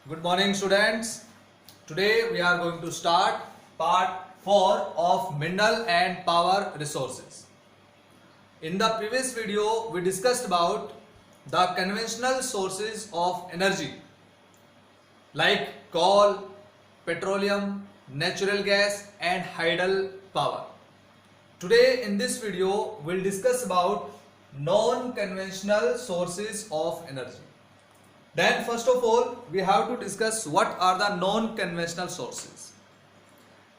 Good morning, students. Today we are going to start part 4 of mineral and power resources. In the previous video, we discussed about the conventional sources of energy like coal, petroleum, natural gas and hydel power. Today in this video, we'll discuss about non-conventional sources of energy. Then first of all, we have to discuss what are the non-conventional sources.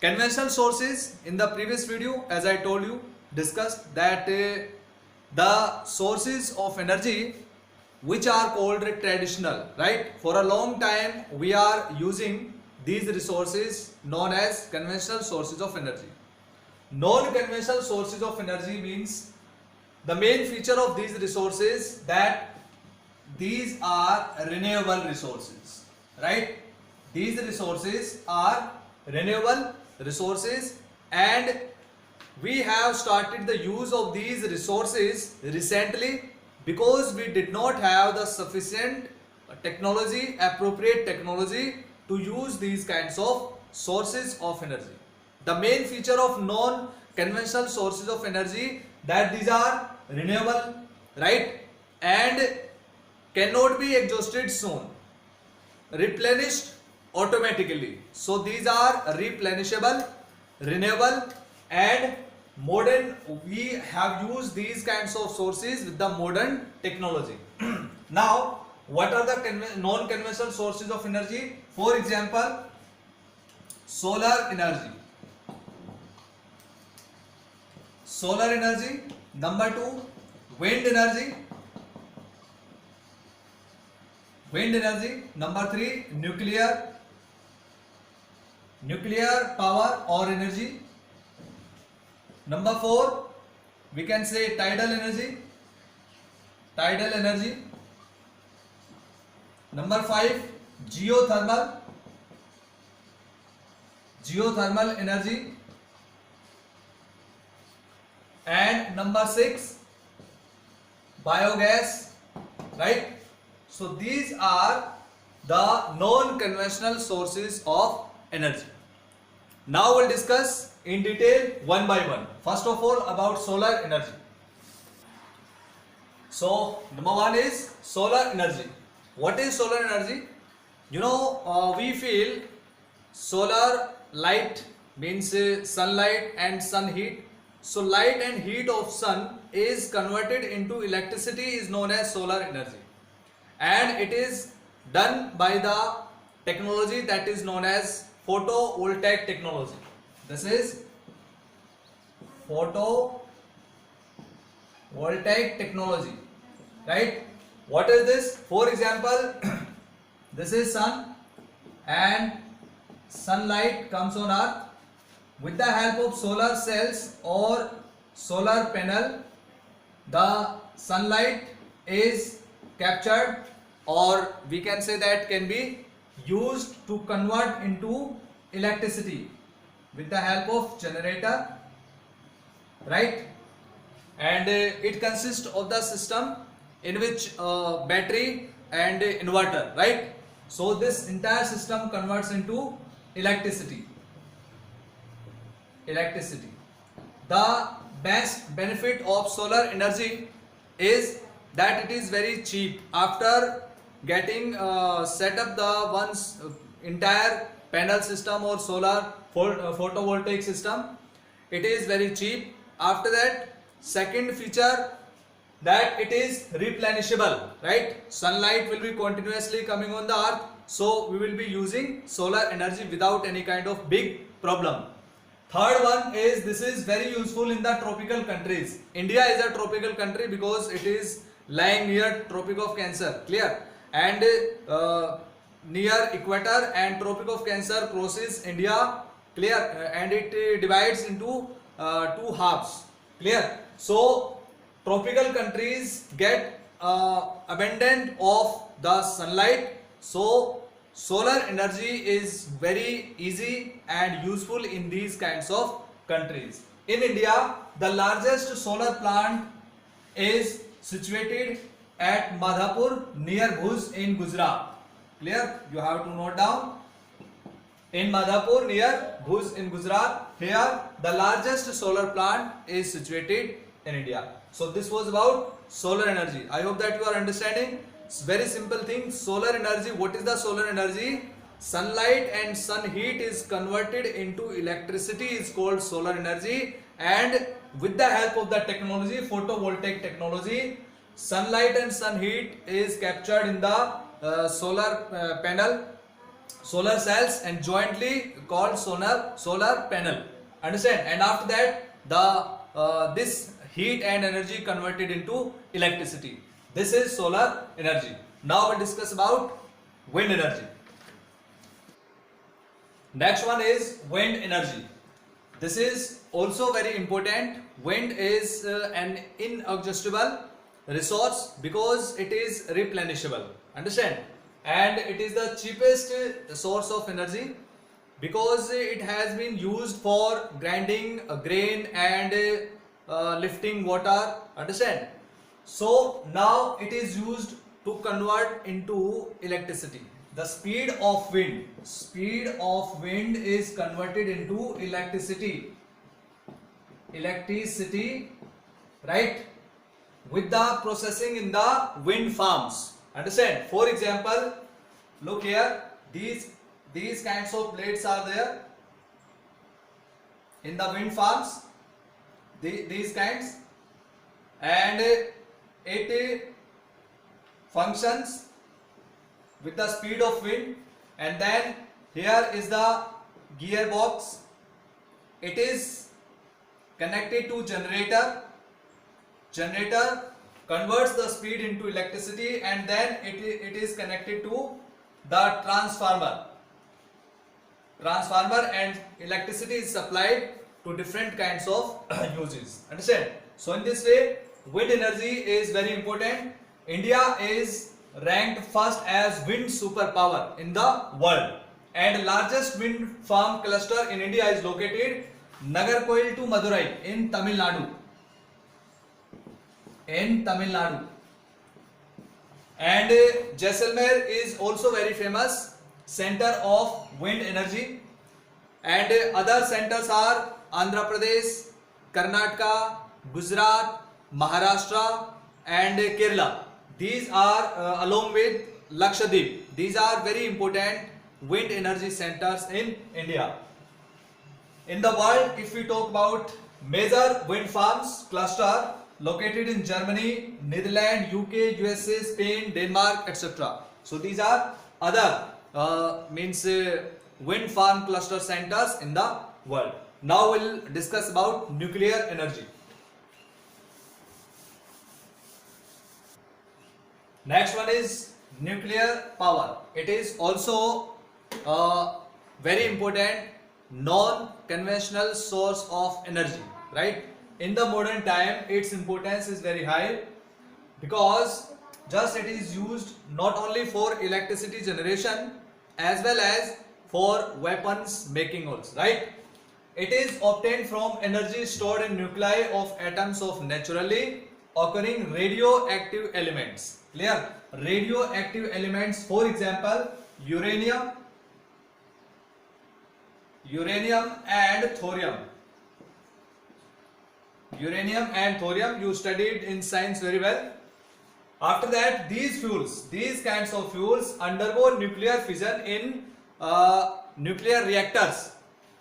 Conventional sources, in the previous video, as I told you, discussed that the sources of energy which are called traditional, right? For a long time we are using these resources known as conventional sources of energy. Non-conventional sources of energy means the main feature of these resources that these are renewable resources, right? These resources are renewable resources, and we have started the use of these resources recently because we did not have the sufficient technology, appropriate technology to use these kinds of sources of energy. The main feature of non-conventional sources of energy that these are renewable, right? And cannot be exhausted soon, replenished automatically. So these are replenishable, renewable and modern. We have used these kinds of sources with the modern technology. Now, what are the non-conventional sources of energy? For example, solar energy. Solar energy. Number 2, wind energy. Wind energy. Number 3, nuclear power or energy. Number 4, we can say tidal energy. Number 5, geothermal energy. And number 6, biogas, right? So these are the non-conventional sources of energy. Now we'll discuss in detail one by one. First of all, about solar energy. So number 1 is solar energy. What is solar energy? We feel solar light means sunlight and sun heat. So light and heat of sun is converted into electricity is known as solar energy. And it is done by the technology that is known as photovoltaic technology. This is photovoltaic technology, right? What is this? For example, this is sun and sunlight comes on earth. With the help of solar cells or solar panel, the sunlight is captured, or we can say that can be used to convert into electricity with the help of generator, right? And it consists of the system in which battery and inverter, right? So this entire system converts into electricity. The best benefit of solar energy is that it is very cheap. After getting set up the one's entire panel system or solar photovoltaic system, it is very cheap. After that, second feature, that it is replenishable, right? Sunlight will be continuously coming on the earth, so we will be using solar energy without any kind of big problem. Third one is this is very useful in the tropical countries. India is a tropical country because it is lying near Tropic of Cancer, clear? And near equator, and Tropic of Cancer crosses India, clear? And it divides into two halves, clear? So tropical countries get abundant of the sunlight, so solar energy is very easy and useful in these kinds of countries. In India, the largest solar plant is situated at Madhapur near Bhuj in Gujarat. Clear? You have to note down. In Madhapur near Bhuj in Gujarat, here the largest solar plant is situated in India. So this was about solar energy. I hope that you are understanding. It's very simple thing. Solar energy. What is the solar energy? Sunlight and sun heat is converted into electricity is called solar energy, and with the help of the technology, photovoltaic technology, sunlight and sun heat is captured in the solar panel, solar cells, and jointly called solar panel. Understand? And after that, the this heat and energy converted into electricity. This is solar energy. Now we discuss about wind energy. Next one is wind energy. This is also very important. Wind is an inexhaustible resource because it is replenishable. Understand? And it is the cheapest source of energy because it has been used for grinding grain and lifting water. Understand? So now it is used to convert into electricity. The speed of wind is converted into electricity, right, with the processing in the wind farms. Understand? For example, look here, these kinds of blades are there in the wind farms, these kinds, and it functions with the speed of wind. And then here is the gearbox. It is connected to generator converts the speed into electricity, and then it is connected to the transformer, and electricity is supplied to different kinds of uses. Understand? So in this way, wind energy is very important. India is ranked first as wind superpower in the world, and largest wind farm cluster in India is located Nagarcoil to Madurai in Tamil Nadu. And Jaisalmer is also very famous center of wind energy, and other centers are Andhra Pradesh, Karnataka, Gujarat, Maharashtra, and Kerala. These are along with Lakshadweep. These are very important wind energy centers in India. In the world, if we talk about major wind farms cluster located in Germany, Netherlands, UK, USA, Spain, Denmark, etc. So these are other wind farm cluster centers in the world. Now we'll discuss about nuclear energy. Next one is nuclear power. It is also a very important non-conventional source of energy, right? In the modern time, its importance is very high because just it is used not only for electricity generation as well as for weapons making also, right? It is obtained from energy stored in nuclei of atoms of naturally occurring radioactive elements. Clear? Radioactive elements, for example, uranium and thorium. You studied in science very well. After that, these kinds of fuels undergo nuclear fission in nuclear reactors.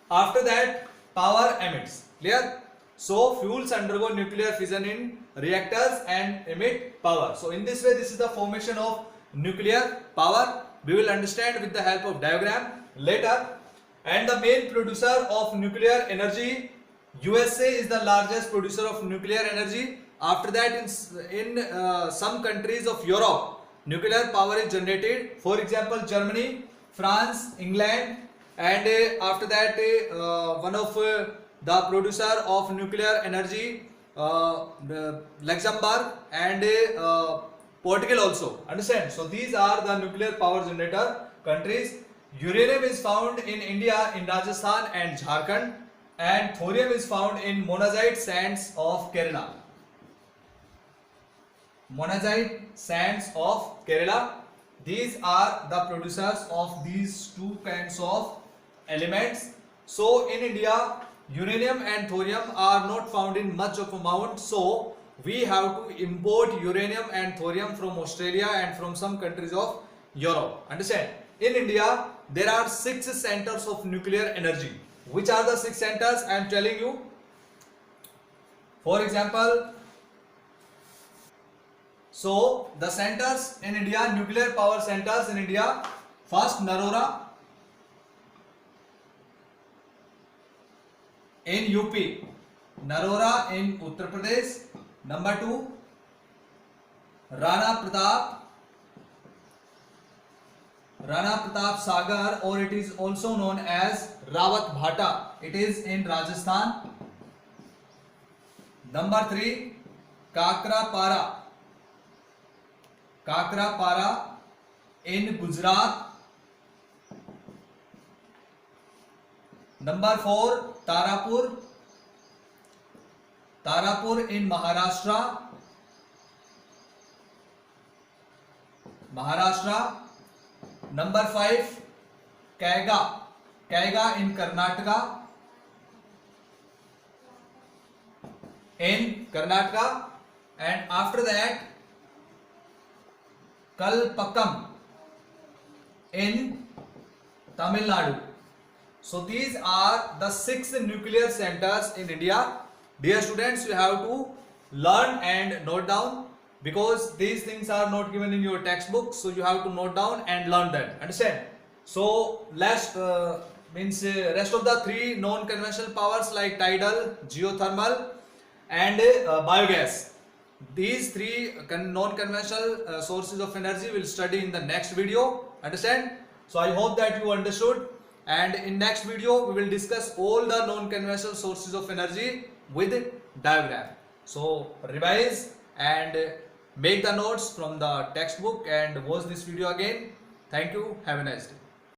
After that, power emits. Clear? So fuels undergo nuclear fission in reactors and emit power. So in this way, this is the formation of nuclear power. We will understand with the help of diagram later. And the main producer of nuclear energy, USA is the largest producer of nuclear energy. After that, in some countries of Europe, nuclear power is generated. For example, Germany, France, England, and after that, one of the producer of nuclear energy, Luxembourg and Portugal also. Understand? So these are the nuclear power generator countries. Uranium is found in India, in Rajasthan and Jharkhand, and thorium is found in monazite sands of Kerala. these are the producers of these two kinds of elements. So in India, uranium and thorium are not found in much of amount, so we have to import uranium and thorium from Australia and from some countries of Europe. Understand? In India, there are 6 centers of nuclear energy. Which are the 6 centers? I am telling you. For example, so the centers in India, nuclear power centers in India, first Narora in UP, Narora in Uttar Pradesh. Number 2, Rana Pratap Sagar, or it is also known as Rawat Bhata. It is in Rajasthan. Number 3, Kakrapara in Gujarat. Number 4, Tarapur in Maharashtra. Number 5, Kaiga in Karnataka. And after that, Kalpakkam in Tamil Nadu. So these are the 6 nuclear centers in India. Dear students, you have to learn and note down, because these things are not given in your textbook, so you have to note down and learn them. Understand? So rest of the 3 non-conventional powers like tidal, geothermal and biogas. These 3 non-conventional sources of energy will study in the next video. Understand? So I hope that you understood, and in next video we will discuss all the non-conventional sources of energy with diagram. So revise and make the notes from the textbook and watch this video again. Thank you. Have a nice day.